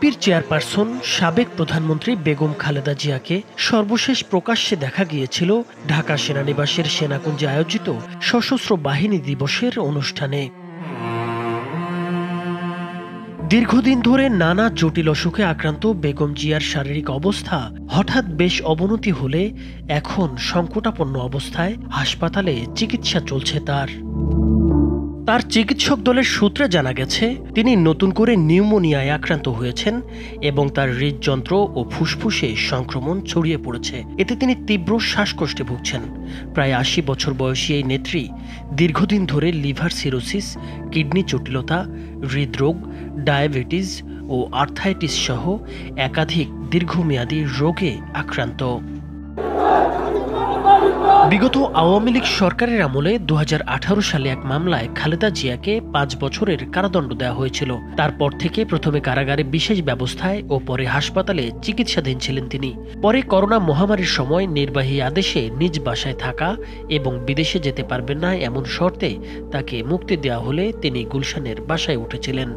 বিএনপির চেয়ারপারসন সাবেক প্রধানমন্ত্রী বেগম খালেদা জিয়াকে সর্বশেষ প্রকাশ্যে দেখা গিয়েছিল ঢাকা সেনানিবাসের সেনাকুঞ্জে আয়োজিত সশস্ত্র বাহিনী দিবসের অনুষ্ঠানে। দীর্ঘদিন ধরে নানা জটিল অসুখে আক্রান্ত বেগম জিয়ার শারীরিক অবস্থা হঠাৎ বেশ অবনতি হলে এখন সংকটাপন্ন অবস্থায় হাসপাতালে চিকিৎসা চলছে তার চিকিৎসক দলের সূত্রে জানা গেছে তিনি নতুন করে নিউমোনিয়ায় আক্রান্ত হয়েছেন এবং তার হৃদযন্ত্র ও ফুসফুসে সংক্রমণ ছড়িয়ে পড়েছে। এতে তিনি তীব্র শ্বাসকষ্টে ভুগছেন। প্রায় ৮০ বছর বয়সী এই নেত্রী দীর্ঘদিন ধরে লিভার সিরোসিস, কিডনি জটিলতা, হৃদরোগ, ডায়াবেটিস ও আর্থাইটিস সহ একাধিক দীর্ঘমেয়াদী রোগে আক্রান্ত। বিগত আওয়ামী লীগ সরকারের আমলে ২০১৮ সালে এক মামলায় খালেদা জিয়াকে ৫ বছরের কারাদণ্ড দেওয়া হয়েছিল। তারপর থেকে প্রথমে কারাগারে বিশেষ ব্যবস্থায় ও পরে হাসপাতালে চিকিৎসাধীন ছিলেন তিনি। পরে করোনা মহামারীর সময় নির্বাহী আদেশে নিজ বাসায় থাকা এবং বিদেশে যেতে পারবেন না এমন শর্তে তাকে মুক্তি দেওয়া হলে তিনি গুলশানের বাসায় উঠেছিলেন।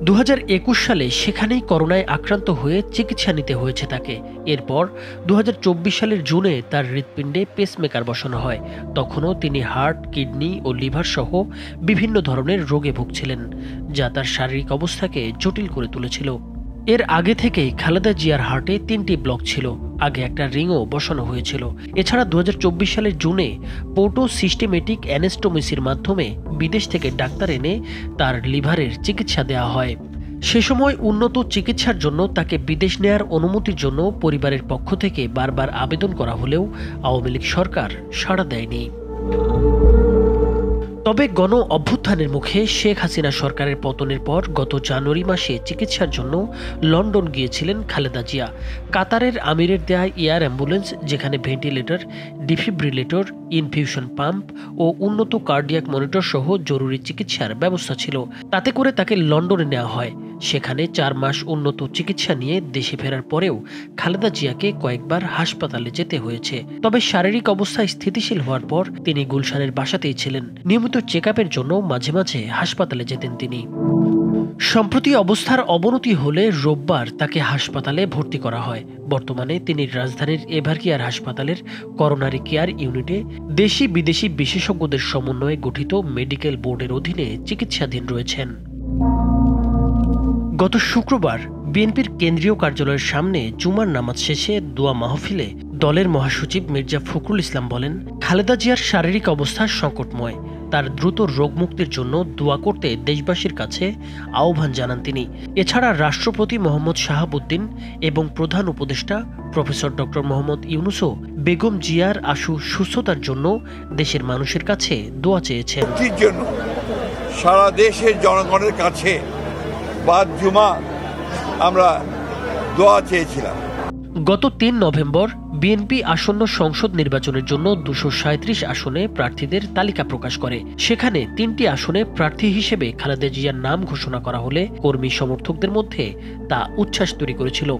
২০২১ সালে সেখানেই করোনায় আক্রান্ত হয়ে চিকিৎসা নিতে হয়েছে তাকে। এরপর ২০২৪ সালের জুনে তার হৃৎপিণ্ডে পেসমেকার বসানো হয়। তখনও তিনি হার্ট, কিডনি ও লিভার সহ বিভিন্ন ধরনের রোগে ভুগছিলেন, যা তার শারীরিক অবস্থাকে জটিল করে তুলেছিল। এর আগে থেকেই খালেদা জিয়ার হার্টে ৩টি ব্লক ছিল। আগে একটা রিংও বসানো হয়েছিল। এছাড়া ২০২৪ সালের জুনে পোর্টো সিস্টেমেটিক অ্যানেস্টোমোসির মাধ্যমে বিদেশ থেকে ডাক্তার এনে তার লিভারের চিকিৎসা দেওয়া হয়। সে সময় উন্নত চিকিৎসার জন্য তাকে বিদেশ নেয়ার অনুমতির জন্য পরিবারের পক্ষ থেকে বারবার আবেদন করা হলেও আওয়ামী লীগ সরকার সাড়া দেয়নি। তবে গণ অভ্যুত্থানের মুখে শেখ হাসিনা সরকারের পতনের পর গত জানুয়ারি মাসে চিকিৎসার জন্য লন্ডন গিয়েছিলেন খালেদা জিয়া। কাতারের আমিরের দেয়া এয়ার অ্যাম্বুলেন্স, যেখানে ভেন্টিলেটর, ডিফিব্রিলেটর, ইনফিউশন পাম্প ও উন্নত কার্ডিয়াক মনিটর সহ জরুরি চিকিৎসার ব্যবস্থা ছিল। তাতে করে তাকে লন্ডনে নেওয়া হয়। সেখানে ৪ মাস উন্নত চিকিৎসা নিয়ে দেশে ফেরার পরেও খালেদা জিয়াকে কয়েকবার হাসপাতালে যেতে হয়েছে। তবে শারীরিক অবস্থা স্থিতিশীল হওয়ার পর তিনি গুলশানের বাসাতেই ছিলেন। নিয়মিত চেকআপের জন্য মাঝে মাঝে হাসপাতালে যেতেন তিনি। সম্প্রতি অবস্থার অবনতি হলে রোববার তাকে হাসপাতালে ভর্তি করা হয়। বর্তমানে তিনি রাজধানীর এভারকেয়ার হাসপাতালের করোনারি কেয়ার ইউনিটে দেশি বিদেশি বিশেষজ্ঞদের সমন্বয়ে গঠিত মেডিকেল বোর্ডের অধীনে চিকিৎসাধীন রয়েছেন। গত শুক্রবার বিএনপির কেন্দ্রীয় কার্যালয়ের সামনে জুমার নামাজ শেষে দোয়া মাহফিলে দলের মহাসচিব মির্জা ফখরুল ইসলাম বলেন, খালেদা জিয়ার শারীরিক অবস্থা সংকটময়। তার দ্রুত রোগমুক্তির জন্য দোয়া করতে দেশবাসীর কাছে আহ্বান জানান তিনি। এছাড়া রাষ্ট্রপতি মোহাম্মদ শাহাবুদ্দিন এবং প্রধান উপদেষ্টা প্রফেসর ডক্টর মোহাম্মদ ইউনূসও বেগম জিয়ার আশু সুস্থতার জন্য দেশের মানুষের কাছে দোয়া চেয়েছেন। সারা দেশের জনগণের কাছে বাদ জুমা আমরা দোয়া চেয়েছিলাম। গত ৩ নভেম্বর বিএনপি আসন্ন সংসদ নির্বাচনের জন্য ২৩৭ আসনে প্রার্থীদের তালিকা প্রকাশ করে। সেখানে ৩টি আসনে প্রার্থী হিসেবে খালেদা জিয়ার নাম ঘোষণা করা হলে কর্মী সমর্থকদের মধ্যে তা উচ্ছ্বাস তৈরি করেছিল।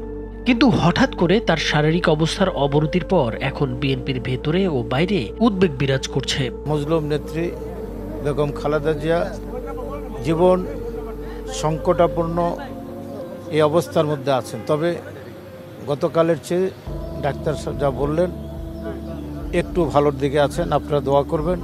কিন্তু হঠাৎ করে তার শারীরিক অবস্থার অবনতির পর এখন বিএনপির ভেতরে ও বাইরে উদ্বেগ বিরাজ করছে। মজলুম নেত্রী বেগম খালেদা জিয়া জীবন সংকটাপন্ন এই অবস্থার মধ্যে আছেন। তবে গতকালের চেয়ে ডাক্তার যা বললেন একটু ভালোর দিকে আছেন। আপনারা দোয়া করবেন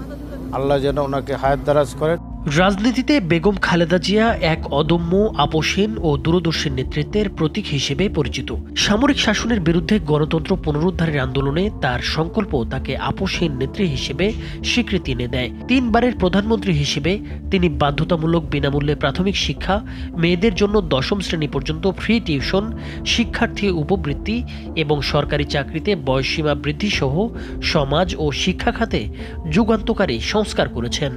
আল্লাহ যেন ওনাকে হায়াত দারাজ করেন। রাজনীতিতে বেগম খালেদা জিয়া এক অদম্য, আপোষহীন ও দূরদর্শী নেতৃত্বের প্রতীক হিসেবে পরিচিত। সামরিক শাসনের বিরুদ্ধে গণতন্ত্র পুনরুদ্ধারের আন্দোলনে তার সংকল্প তাকে আপোষহীন নেত্রী হিসেবে স্বীকৃতি এনে দেয়। 3 বারের প্রধানমন্ত্রী হিসেবে তিনি বাধ্যতামূলক বিনামূল্যে প্রাথমিক শিক্ষা, মেয়েদের জন্য 10ম শ্রেণী পর্যন্ত ফ্রি টিউশন, শিক্ষার্থী উপবৃত্তি এবং সরকারি চাকরিতে বয়সসীমা বৃদ্ধি সহ সমাজ ও শিক্ষা খাতে যুগান্তকারী সংস্কার করেছেন।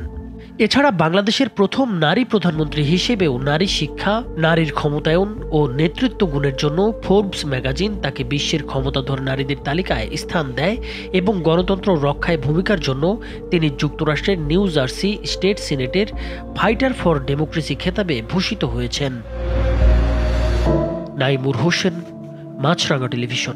এছাড়া বাংলাদেশের প্রথম নারী প্রধানমন্ত্রী হিসেবেও নারী শিক্ষা, নারীর ক্ষমতায়ন ও নেতৃত্ব গুণের জন্য ফোর্বস ম্যাগাজিন তাকে বিশ্বের ক্ষমতাধর নারীদের তালিকায় স্থান দেয় এবং গণতন্ত্র রক্ষায় ভূমিকার জন্য তিনি যুক্তরাষ্ট্রের নিউ জার্সি স্টেট সিনেটের ফাইটার ফর ডেমোক্রেসি খেতাবে ভূষিত হয়েছেন। নাইমুর হোসেন, মাছরাঙা টেলিভিশন।